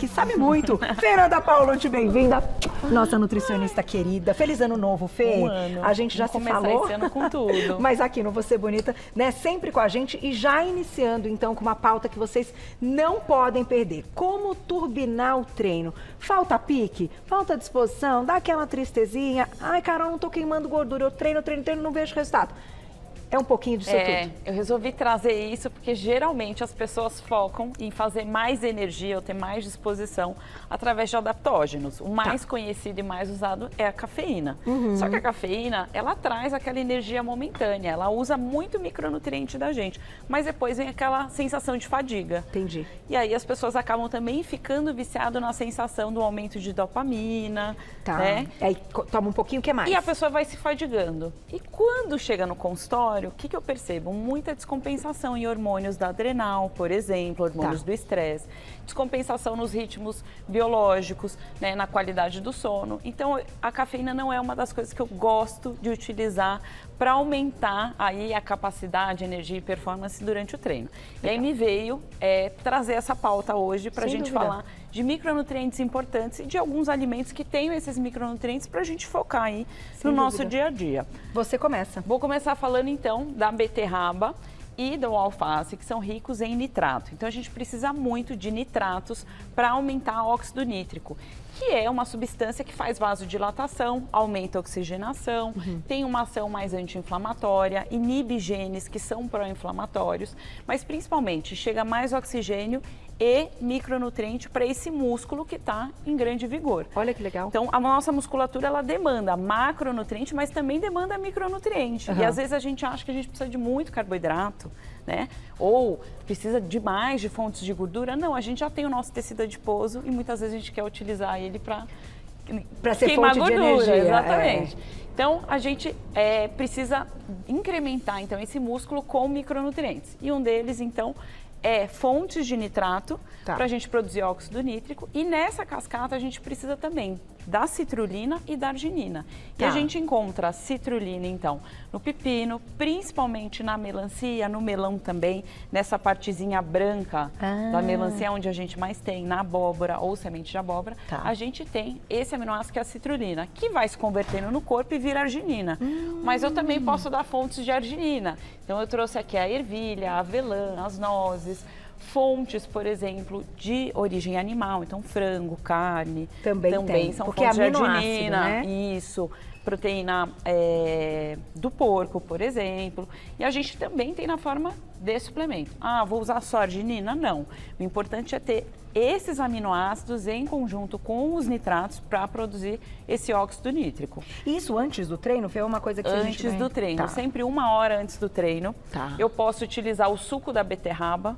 que sabe muito. Fernanda Paula, muito bem-vinda. Nossa nutricionista querida. Feliz ano novo, Fê. Um ano. A gente já se falou. Começar esse ano com tudo. Mas aqui no Você Bonita, né, sempre com a gente e já iniciando então com uma pauta que vocês não podem perder. Como turbinar o treino? Falta pique? Falta disposição? Dá aquela tristezinha? Ai, Carol, não tô queimando gordura. Eu treino, não vejo resultado. É um pouquinho disso tudo. Eu resolvi trazer isso porque geralmente as pessoas focam em fazer mais energia ou ter mais disposição através de adaptógenos. O mais conhecido e mais usado é a cafeína. Só que a cafeína, ela traz aquela energia momentânea, ela usa muito micronutriente da gente, mas depois vem aquela sensação de fadiga. Entendi. E aí as pessoas acabam também ficando viciadas na sensação do aumento de dopamina, né? Aí toma um pouquinho, o que mais? E a pessoa vai se fadigando. E quando chega no consultório, o que eu percebo? Muita descompensação em hormônios da adrenal, por exemplo, hormônios do estresse. Descompensação nos ritmos biológicos, né, na qualidade do sono. Então, a cafeína não é uma das coisas que eu gosto de utilizar para aumentar aí a capacidade, energia e performance durante o treino. E aí me veio trazer essa pauta hoje para a gente falar de micronutrientes importantes e de alguns alimentos que tenham esses micronutrientes para a gente focar aí no nosso dia a dia. Você começa. Vou começar falando então da beterraba e do alface, que são ricos em nitrato. Então a gente precisa muito de nitratos para aumentar o óxido nítrico, que é uma substância que faz vasodilatação, aumenta a oxigenação, tem uma ação mais anti-inflamatória, inibe genes que são pró-inflamatórios, mas principalmente chega mais oxigênio e micronutriente para esse músculo que está em grande vigor. Olha que legal. Então, a nossa musculatura, ela demanda macronutriente, mas também demanda micronutriente. E às vezes a gente acha que a gente precisa de muito carboidrato, né? Ou precisa de mais de fontes de gordura. Não, a gente já tem o nosso tecido adiposo e muitas vezes a gente quer utilizar ele para ser queimar fonte gordura. de energia. Exatamente. Então, a gente precisa incrementar então, esse músculo com micronutrientes. E um deles, então, fontes de nitrato para a gente produzir óxido nítrico, e nessa cascata a gente precisa também da citrulina e da arginina. E a gente encontra a citrulina então no pepino, principalmente na melancia, no melão também, nessa partezinha branca da melancia onde a gente mais tem, na abóbora ou semente de abóbora, a gente tem esse aminoácido que é a citrulina, que vai se convertendo no corpo e vira arginina. Mas eu também posso dar fontes de arginina. Então eu trouxe aqui a ervilha, a avelã, as nozes, fontes, por exemplo, de origem animal, então frango, carne, também são fontes de arginina, né? Isso, proteína do porco, por exemplo. E a gente também tem na forma de suplemento. Ah, vou usar só arginina? Não. O importante é ter esses aminoácidos em conjunto com os nitratos para produzir esse óxido nítrico. Isso antes do treino? Foi uma coisa que antes do treino, sempre 1 hora antes do treino. Eu posso utilizar o suco da beterraba.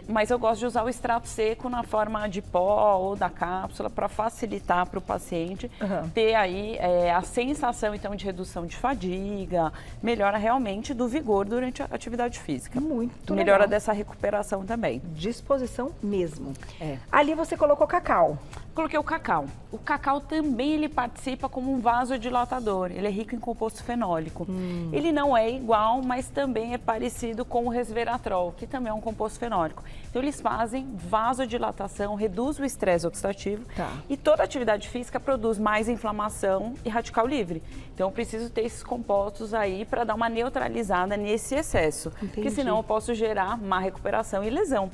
Mas eu gosto de usar o extrato seco na forma de pó ou da cápsula para facilitar para o paciente ter aí a sensação então de redução de fadiga, melhora realmente do vigor durante a atividade física. Muito melhora legal. Dessa recuperação também. Disposição mesmo. Ali você colocou cacau. Coloquei o cacau. O cacau também ele participa como um vasodilatador. Ele é rico em composto fenólico. Ele não é igual, mas também é parecido com o resveratrol, que também é um composto fenólico. Então eles fazem vasodilatação, reduz o estresse oxidativo e toda atividade física produz mais inflamação e radical livre. Então eu preciso ter esses compostos aí para dar uma neutralizada nesse excesso, porque senão eu posso gerar má recuperação e lesão.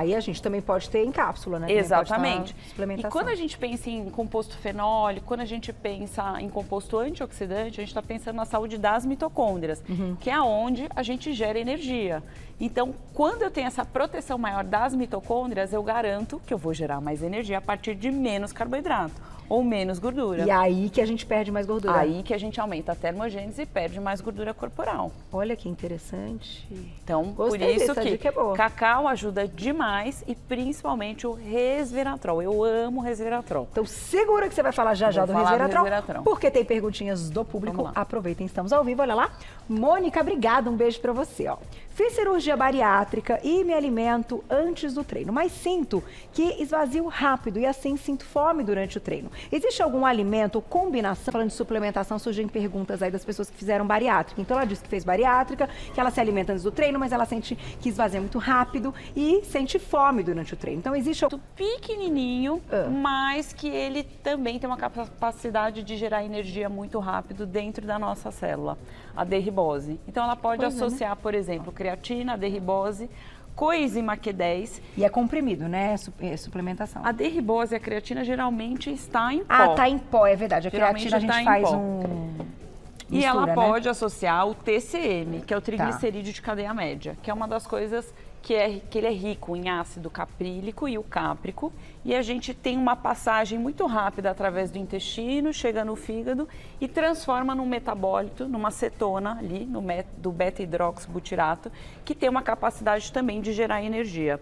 E a gente também pode ter em cápsula, né? Exatamente. E quando a gente pensa em composto fenólico, quando a gente pensa em composto antioxidante, a gente está pensando na saúde das mitocôndrias, que é onde a gente gera energia. Então, quando eu tenho essa proteção maior das mitocôndrias, eu garanto que eu vou gerar mais energia a partir de menos carboidrato ou menos gordura. E aí que a gente perde mais gordura. Aí que a gente aumenta a termogênese e perde mais gordura corporal. Olha que interessante. Então, gostei, por isso essa que dica é boa. Cacau ajuda demais e principalmente o resveratrol. Eu amo resveratrol. Então, segura que você vai falar já do resveratrol, resveratrol, porque tem perguntinhas do público. Aproveitem, estamos ao vivo, olha lá. Mônica, obrigada, um beijo pra você. Fiz cirurgia bariátrica e me alimento antes do treino, mas sinto que esvazio rápido e assim sinto fome durante o treino. Existe algum alimento ou combinação? Falando de suplementação, surgem perguntas aí das pessoas que fizeram bariátrica. Então ela disse que fez bariátrica, que ela se alimenta antes do treino, mas ela sente que esvazia muito rápido e sente fome durante o treino. Então existe pequenininho, mas que ele também tem uma capacidade de gerar energia muito rápido dentro da nossa célula, a derribose. Então ela pode associar, por exemplo, creatina, derribose, coenzima Q10. E é comprimido, né? É suplementação. A derribose e a creatina geralmente está em pó. Ah, tá em pó, é verdade. A creatina a gente faz E mistura, ela né? pode associar o TCM, que é o triglicerídeo de cadeia média, que é uma das coisas que ele é rico em ácido caprílico e o cáprico, e a gente tem uma passagem muito rápida através do intestino, chega no fígado e transforma num metabólito, numa cetona ali, do beta-hidroxibutirato, que tem uma capacidade também de gerar energia.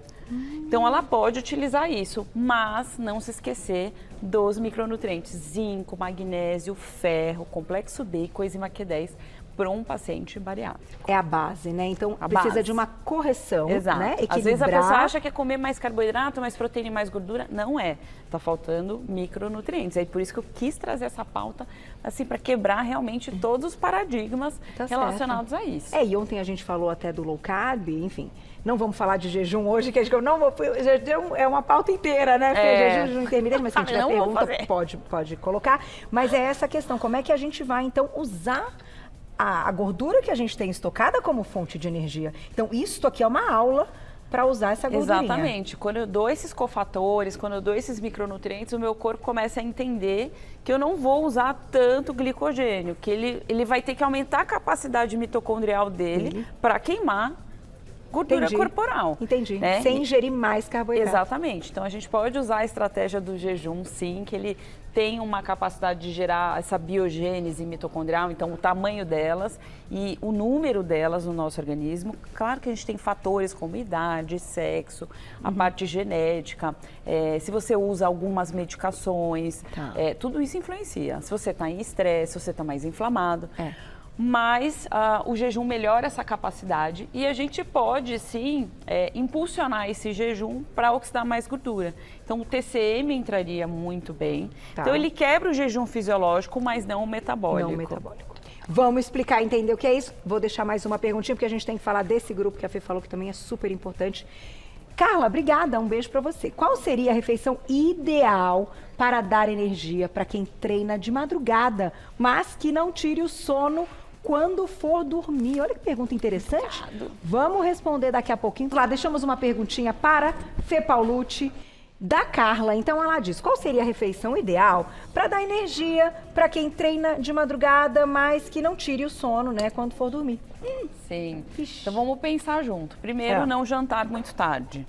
Então ela pode utilizar isso, mas não se esquecer dos micronutrientes zinco, magnésio, ferro, complexo B e coenzima Q10 para um paciente bariátrico. É a base, né? Então precisa de uma correção, exato, né? Equilibrar. Às vezes a pessoa acha que é comer mais carboidrato, mais proteína e mais gordura. Não é. Tá faltando micronutrientes. É por isso que eu quis trazer essa pauta, assim, para quebrar realmente todos os paradigmas relacionados a isso. E ontem a gente falou até do low carb, enfim. Não vamos falar de jejum hoje, que eu não vou. Jejum é uma pauta inteira, né? Jejum intermitente, mas se a gente tiver pergunta, pode colocar. Mas é essa questão, como é que a gente vai, então, usar a gordura que a gente tem estocada como fonte de energia. Então, isso aqui é uma aula para usar essa gordurinha. Exatamente. Quando eu dou esses cofatores, quando eu dou esses micronutrientes, o meu corpo começa a entender que eu não vou usar tanto glicogênio, que ele vai ter que aumentar a capacidade mitocondrial dele para queimar gordura corporal. Entendi. Né? Sem ingerir mais carboidrato. Exatamente. Então, a gente pode usar a estratégia do jejum, sim, que ele tem uma capacidade de gerar essa biogênese mitocondrial, então o tamanho delas e o número delas no nosso organismo. Claro que a gente tem fatores como idade, sexo, a parte genética, se você usa algumas medicações, tudo isso influencia. Se você está em estresse, se você está mais inflamado. Mas o jejum melhora essa capacidade e a gente pode, sim, impulsionar esse jejum para oxidar mais gordura. Então, o TCM entraria muito bem. Então, ele quebra o jejum fisiológico, mas não o metabólico. Não o metabólico. Vamos explicar, entender o que é isso? Vou deixar mais uma perguntinha, porque a gente tem que falar desse grupo que a Fê falou que também é super importante. Carla, obrigada, um beijo para você. Qual seria a refeição ideal para dar energia para quem treina de madrugada, mas que não tire o sono quando for dormir? Olha que pergunta interessante. Vamos responder daqui a pouquinho. Lá, deixamos uma perguntinha para Fê Paulucci, da Carla. Então ela diz, qual seria a refeição ideal para dar energia para quem treina de madrugada, mas que não tire o sono, né, quando for dormir? Sim. Então vamos pensar junto. Primeiro, não jantar muito tarde.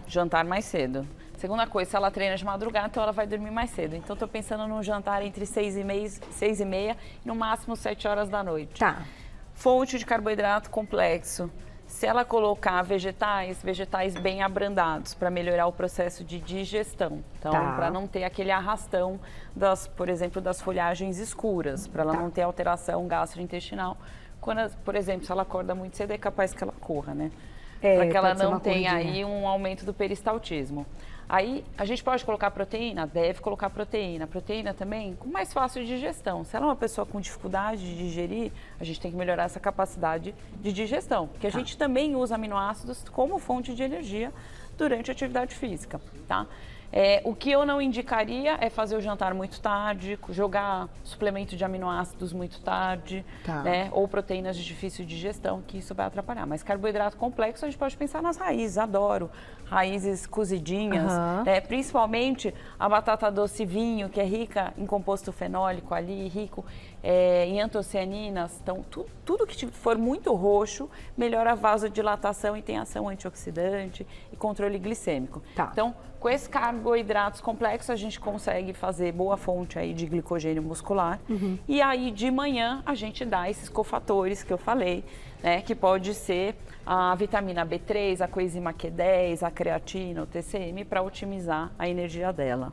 Jantar mais cedo. Segunda coisa, se ela treina de madrugada, então ela vai dormir mais cedo. Então, estou pensando num jantar entre 6h30 e no máximo 7 horas da noite. Fonte de carboidrato complexo. Se ela colocar vegetais bem abrandados para melhorar o processo de digestão. Então, para não ter aquele arrastão, por exemplo, das folhagens escuras, para ela não ter alteração gastrointestinal. Quando, por exemplo, se ela acorda muito cedo, é capaz que ela corra, né? Para que ela não tenha aí um aumento do peristaltismo. Aí, a gente pode colocar proteína? Deve colocar proteína. Proteína também com mais fácil digestão. Se ela é uma pessoa com dificuldade de digerir, a gente tem que melhorar essa capacidade de digestão. Porque a gente também usa aminoácidos como fonte de energia durante a atividade física, tá? O que eu não indicaria é fazer o jantar muito tarde, jogar suplemento de aminoácidos muito tarde, né? Ou proteínas de difícil digestão, que isso vai atrapalhar. Mas carboidrato complexo, a gente pode pensar nas raízes, adoro. Raízes cozidinhas, né? Principalmente a batata doce vinho, que é rica em composto fenólico ali, rico em antocianinas. Então, tudo que for muito roxo melhora a vasodilatação e tem ação antioxidante e controle glicêmico. Então, Com esses carboidratos complexos, a gente consegue fazer boa fonte aí de glicogênio muscular. E aí, de manhã, a gente dá esses cofatores que eu falei, né? Que pode ser a vitamina B3, a coenzima Q10, a creatina, o TCM, para otimizar a energia dela.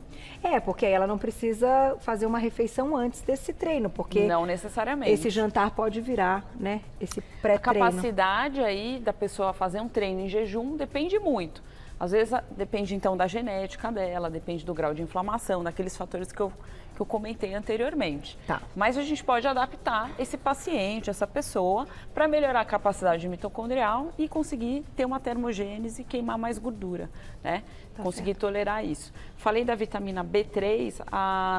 Porque ela não precisa fazer uma refeição antes desse treino, porque... Não necessariamente. Esse jantar pode virar, né? Esse pré-treino. A capacidade aí da pessoa fazer um treino em jejum depende muito. Às vezes depende então da genética dela, depende do grau de inflamação, daqueles fatores que eu comentei anteriormente. Tá. Mas a gente pode adaptar esse paciente, essa pessoa, para melhorar a capacidade mitocondrial e conseguir ter uma termogênese e queimar mais gordura, né? Conseguir tolerar isso. Falei da vitamina B3,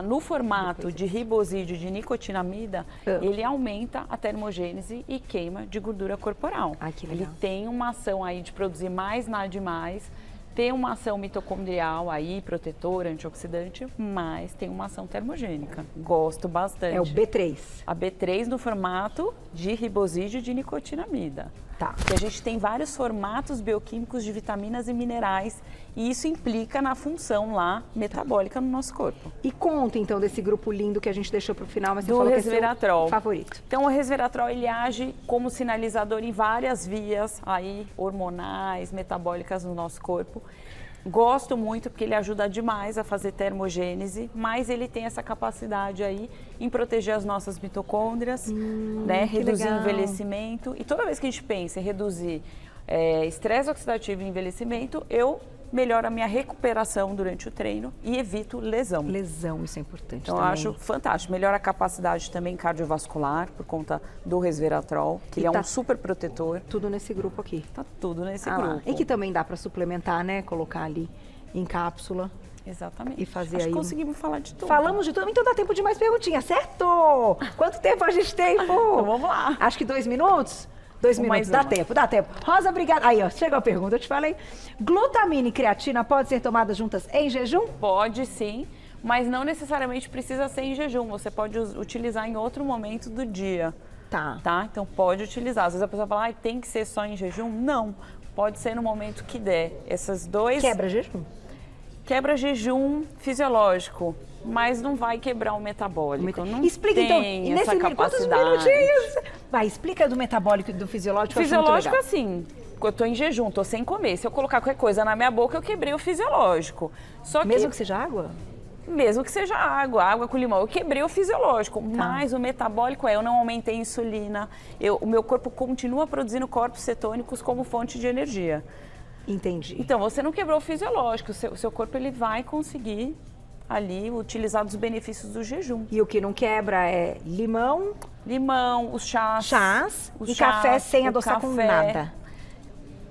no formato de ribosídeo de nicotinamida, ele aumenta a termogênese e queima de gordura corporal. Que legal. Ele tem uma ação aí de produzir mais NAD+, tem uma ação mitocondrial aí, protetora, antioxidante, mas tem uma ação termogênica. Gosto bastante. É o B3. A B3 no formato de ribosídeo de nicotinamida. Tá. Porque a gente tem vários formatos bioquímicos de vitaminas e minerais e isso implica na função lá metabólica no nosso corpo. E conta então desse grupo lindo que a gente deixou para o final, mas você do falou resveratrol. Que é seu favorito. Então o resveratrol ele age como sinalizador em várias vias aí hormonais, metabólicas no nosso corpo. Gosto muito porque ele ajuda demais a fazer termogênese, mas ele tem essa capacidade aí em proteger as nossas mitocôndrias, né? Reduzir o envelhecimento. E toda vez que a gente pensa em reduzir estresse oxidativo e envelhecimento, eu melhoro a minha recuperação durante o treino e evito lesão. Lesão, isso é importante então, também. Eu acho fantástico. Melhora a capacidade também cardiovascular por conta do resveratrol, que ele é um super protetor. Tudo nesse grupo aqui. Tá tudo nesse grupo. E que também dá para suplementar, né? Colocar ali em cápsula. Exatamente. E fazer acho aí. Que conseguimos falar de tudo. Falamos de tudo, então dá tempo de mais perguntinhas, certo? Quanto tempo a gente tem, pô? Então vamos lá. Acho que 2 minutos? 2 minutos, dá tempo. Rosa, obrigada. Aí, ó, chegou a pergunta, eu te falei. Glutamina e creatina podem ser tomadas juntas em jejum? Pode sim, mas não necessariamente precisa ser em jejum. Você pode utilizar em outro momento do dia. Tá? Então pode utilizar. Às vezes a pessoa fala, tem que ser só em jejum? Não, pode ser no momento que der. Essas dois... Quebra jejum? Quebra jejum fisiológico, mas não vai quebrar o metabólico. Não explica tem então, essa capacidade. Quantos minutinhos? Vai, explica do metabólico e do fisiológico. Fisiológico assim, eu tô em jejum, tô sem comer. Se eu colocar qualquer coisa na minha boca, eu quebrei o fisiológico. Mesmo que seja água? Mesmo que seja água com limão. Eu quebrei o fisiológico, mas o metabólico eu não aumentei a insulina. O meu corpo continua produzindo corpos cetônicos como fonte de energia. Entendi. Então, você não quebrou o fisiológico, o seu corpo ele vai conseguir ali utilizar dos benefícios do jejum. E o que não quebra é limão? Limão, os chás. E café sem adoçar com nada.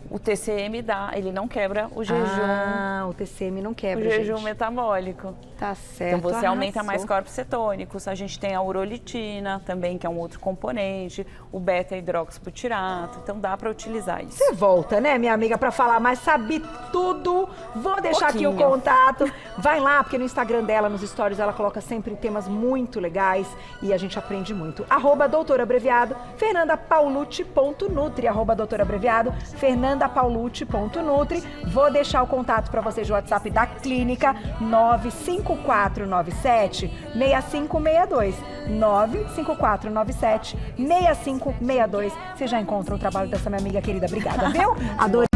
O TCM ele não quebra o jejum. O TCM não quebra, o jejum metabólico. Tá certo. Então você aumenta mais corpos cetônicos. A gente tem a urolitina também, que é um outro componente, o beta-hidroxibutirato. Então dá para utilizar isso. Você volta, né, minha amiga, para falar mais, sabe tudo. Vou deixar aqui o contato. Vai lá, porque no Instagram dela, nos stories, ela coloca sempre temas muito legais e a gente aprende muito. @doutorabreviado, fernandapaulucci.nutri, @doutorabreviado, fernandapaulucci.nutri. Vou deixar o contato para vocês de WhatsApp da clínica 95497-6562. 95497-6562. Você já encontra o trabalho dessa minha amiga querida. Obrigada, viu? Adorei.